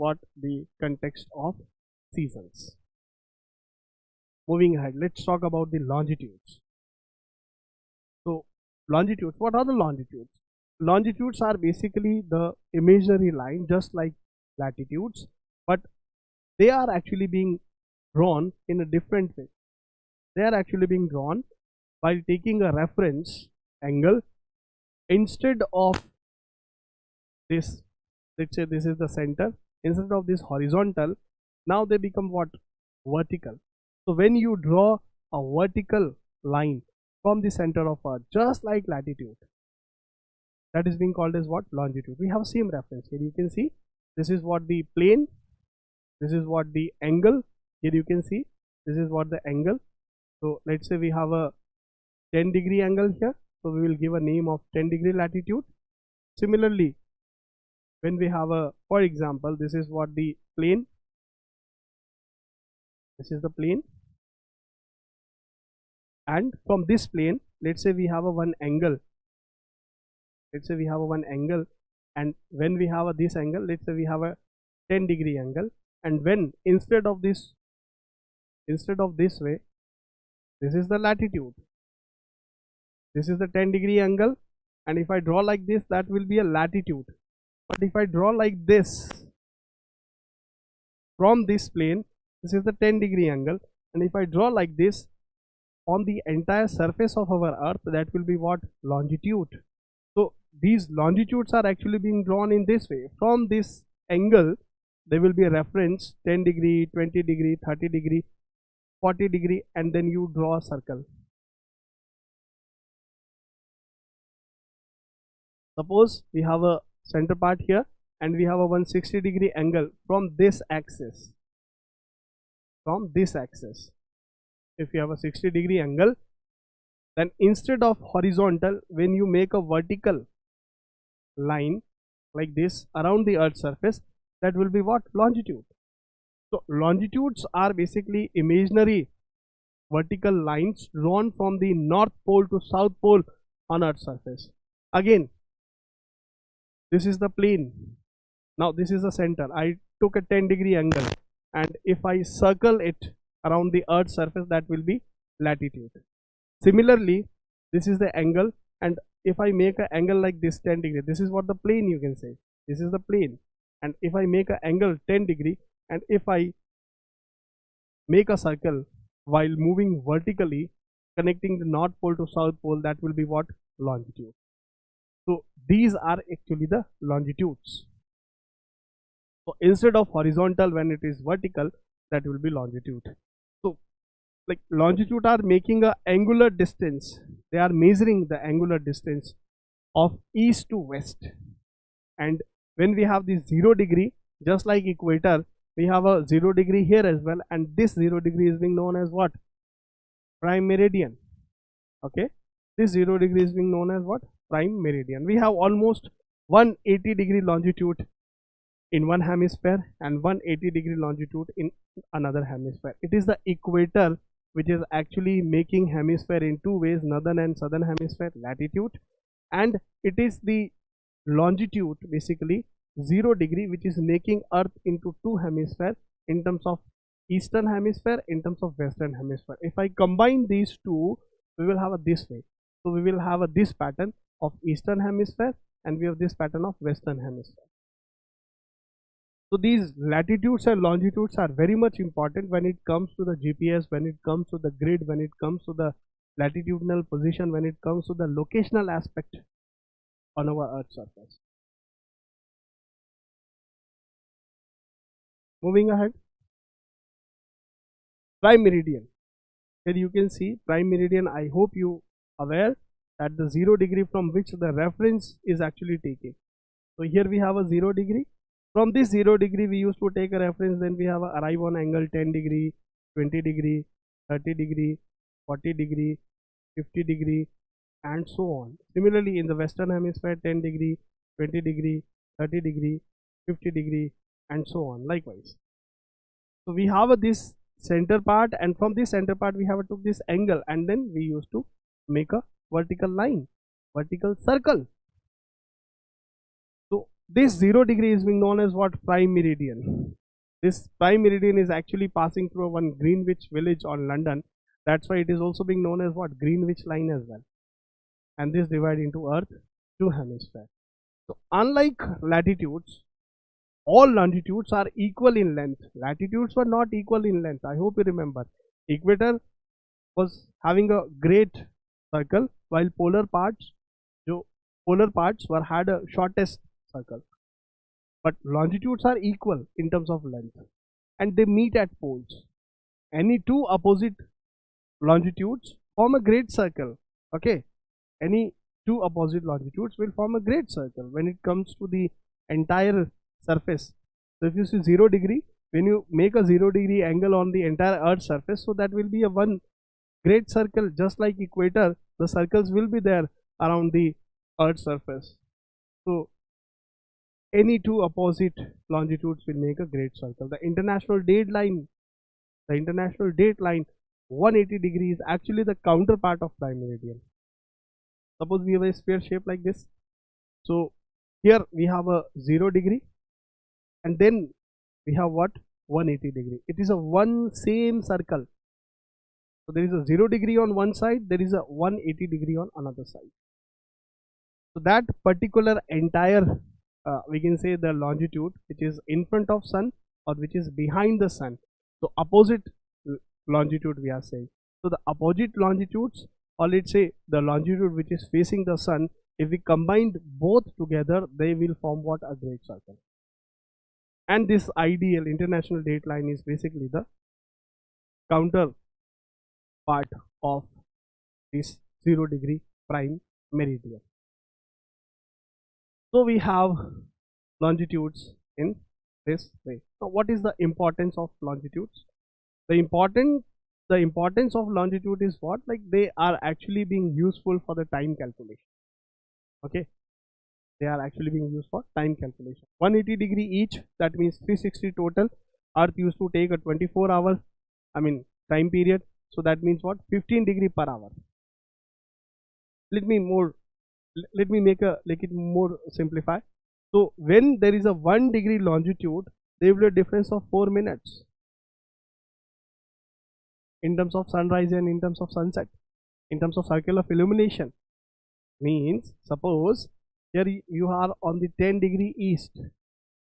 what the context of seasons. Moving ahead, let's talk about the longitudes. So longitudes, what are the longitudes? Longitudes are basically the imaginary line just like latitudes, but they are actually being drawn in a different way. They are actually being drawn by taking a reference angle instead of this. Let's say this is the center. Instead of this horizontal, now they become what? Vertical. So when you draw a vertical line from the center of Earth, just like latitude, that is being called as what? Longitude. We have same reference here. You can see this is what the plane, this is what the angle. Here you can see this is what the angle. So let's say we have a 10-degree angle here, so we will give a name of 10-degree latitude. Similarly, when we have a, for example, this is what the plane, this is the plane, and from this plane, let's say we have a one angle, let's say we have a one angle, and when we have a this angle, let's say we have a 10-degree angle, and when instead of this way, this is the latitude, this is the 10-degree angle, and if I draw like this, that will be a latitude. But if I draw like this from this plane, this is the 10-degree angle, and if I draw like this on the entire surface of our Earth, that will be what? Longitude. So these longitudes are actually being drawn in this way. From this angle, there will be a reference 10 degree, 20 degree, 30 degree, 40 degree, and then you draw a circle. Suppose we have a center part here and we have a 160-degree angle from this axis. From this axis, if you have a 60-degree angle, then instead of horizontal, when you make a vertical line like this around the Earth's surface, that will be what? Longitude. So longitudes are basically imaginary vertical lines drawn from the North Pole to South Pole on Earth's surface. Again, this is the plane. Now this is the center. I took a 10-degree angle, and if I circle it around the Earth's surface, that will be latitude. Similarly, this is the angle, and if I make an angle like this 10 degree, this is what the plane, you can say. This is the plane, and if I make an angle 10 degree, and if I make a circle while moving vertically connecting the North Pole to South Pole, that will be what? Longitude. So these are actually the longitudes. So instead of horizontal, when it is vertical, that will be longitude. So like longitude are making a angular distance. They are measuring the angular distance of east to west. And when we have this 0 degree, just like equator, we have a 0 degree here as well, and this 0 degree is being known as what? Prime meridian. Okay, this 0 degree is being known as what? Prime meridian. We have almost 180-degree longitude in one hemisphere and 180-degree longitude in another hemisphere. It is the equator which is actually making hemisphere in two ways, northern and southern hemisphere, latitude, and it is the longitude, basically 0 degree, which is making Earth into two hemispheres in terms of eastern hemisphere, in terms of western hemisphere. If I combine these two, we will have a this way. So we will have a this pattern of eastern hemisphere, and we have this pattern of western hemisphere. So these latitudes and longitudes are very much important when it comes to the GPS, when it comes to the grid, when it comes to the latitudinal position, when it comes to the locational aspect on our Earth's surface. Moving ahead, prime meridian. Here you can see prime meridian. I hope you are aware that the 0 degree from which the reference is actually taking. So here we have a 0 degree. From this 0 degree we used to take a reference, then we have a arrive on angle 10 degree, 20 degree, 30 degree, 40 degree, 50 degree, and so on. Similarly, in the western hemisphere, 10 degree, 20 degree, 30 degree, 50 degree, and so on likewise. So we have this center part, and from this center part we have took this angle, and then we used to make a vertical line, vertical circle. So this 0 degree is being known as what? Prime meridian. This prime meridian is actually passing through one Greenwich village on London. That's why it is also being known as what? Greenwich line as well. And this divide into Earth two hemispheres. So unlike latitudes, all longitudes are equal in length. Latitudes were not equal in length. I hope you remember. Equator was having a great circle, while polar parts were had a shortest circle. But longitudes are equal in terms of length, and they meet at poles. Any two opposite longitudes form a great circle. Okay, any two opposite longitudes will form a great circle when it comes to the entire surface. So if you see 0 degree, when you make a 0 degree angle on the entire Earth surface, so that will be a one great circle. Just like equator, the circles will be there around the Earth surface. So any two opposite longitudes will make a great circle. The international date line 180 degrees is actually the counterpart of prime meridian. Suppose we have a sphere shape like this. So here we have a 0 degree, and then we have what? 180 degree. It is a one same circle. So there is a 0 degree on one side, there is a 180 degree on another side. So that particular entire we can say the longitude which is in front of sun or which is behind the sun. So opposite longitude we are saying. So the opposite longitudes, or let's say the longitude which is facing the sun, if we combined both together, they will form what? A great circle. And this ideal international date line is basically the counter part of this 0 degree prime meridian. So we have longitudes in this way. So what is the importance of longitudes? The importance of longitude is what? Like they are actually being useful for the time calculation. Okay, they are actually being used for time calculation. 180 degree each, that means 360 total. Earth used to take a 24-hour time period. So that means what? 15 degree per hour. Let me make it more simplify. So when there is a 1 degree longitude, there will be a difference of 4 minutes in terms of sunrise and in terms of sunset, in terms of circle of illumination. Means suppose here you are on the 10 degree east,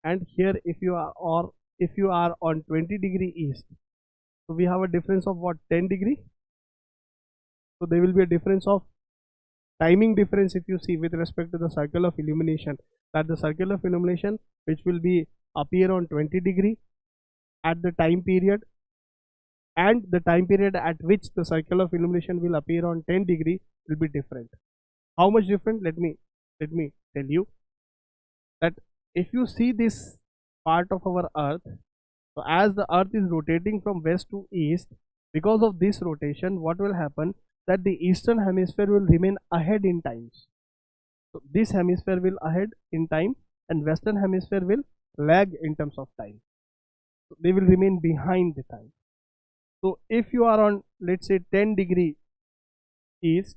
and here if you are on 20 degree east, so we have a difference of what? 10 degree. So there will be a difference of timing difference if you see with respect to the circle of illumination, that the circle of illumination which will be appear on 20 degree at the time period, and the time period at which the circle of illumination will appear on 10 degree will be different. How much different? Let me tell you that if you see this part of our Earth, so as the Earth is rotating from west to east, because of this rotation, what will happen? That the eastern hemisphere will remain ahead in times. So this hemisphere will ahead in time, and western hemisphere will lag in terms of time. So they will remain behind the time. So if you are on, let's say, 10 degree east,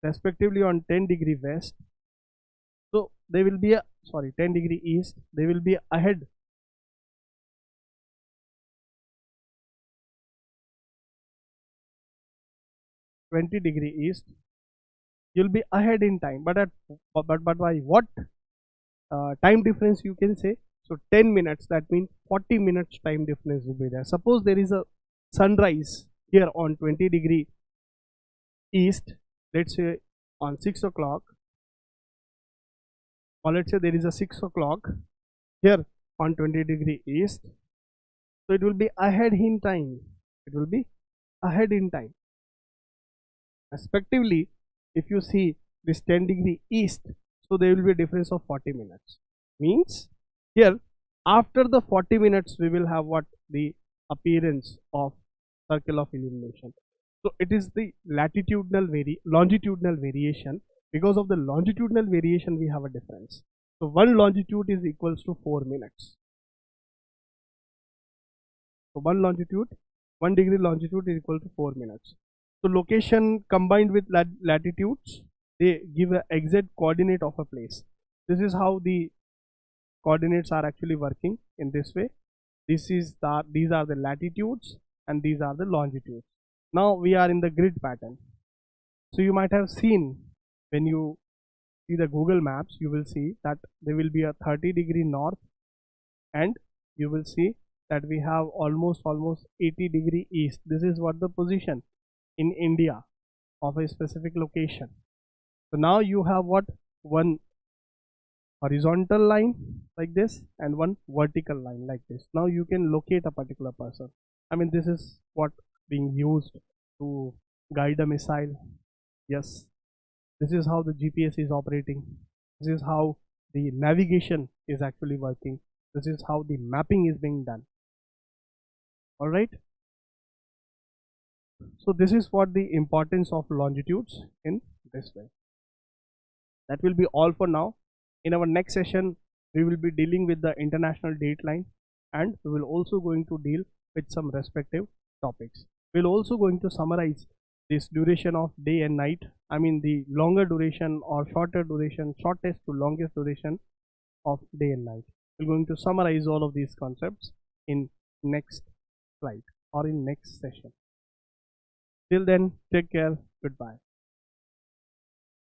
respectively on 10 degree west, so they will be 10 degree east, they will be ahead. (20 degree east), you'll be ahead in time, but by what time difference you can say? So 10 minutes, that means 40 minutes time difference will be there. Suppose there is a sunrise here on 20 degree east, let's say on 6 o'clock, or let's say there is a 6 o'clock here on 20 degree east, so it will be ahead in time. It will be ahead in time. Respectively, if you see this 10 degree east, so there will be a difference of 40 minutes. Means here after the 40 minutes we will have what? The appearance of circle of illumination. So it is the longitudinal variation. Because of the longitudinal variation we have a difference. So one longitude is equals to 4 minutes. So 1 degree longitude is equal to 4 minutes. So location combined with latitudes, they give an exact coordinate of a place. This is how the coordinates are actually working in this way. These are the latitudes and these are the longitudes. Now we are in the grid pattern. So you might have seen, when you see the Google Maps, you will see that there will be a 30-degree north, and you will see that we have almost 80-degree east. This is what the position in India of a specific location. So now you have what? One horizontal line like this and one vertical line like this. Now you can locate a particular person. I mean, this is what being used to guide a missile. Yes, this is how the GPS is operating. This is how the navigation is actually working. This is how the mapping is being done. All right. So this is what the importance of longitudes in this way. That will be all for now. In our next session, we will be dealing with the international dateline, and we will also going to deal with some respective topics. We'll also going to summarize this duration of day and night. I mean the longer duration or shorter duration, shortest to longest duration of day and night. We're going to summarize all of these concepts in next slide or in next session. Till then, take care. Goodbye.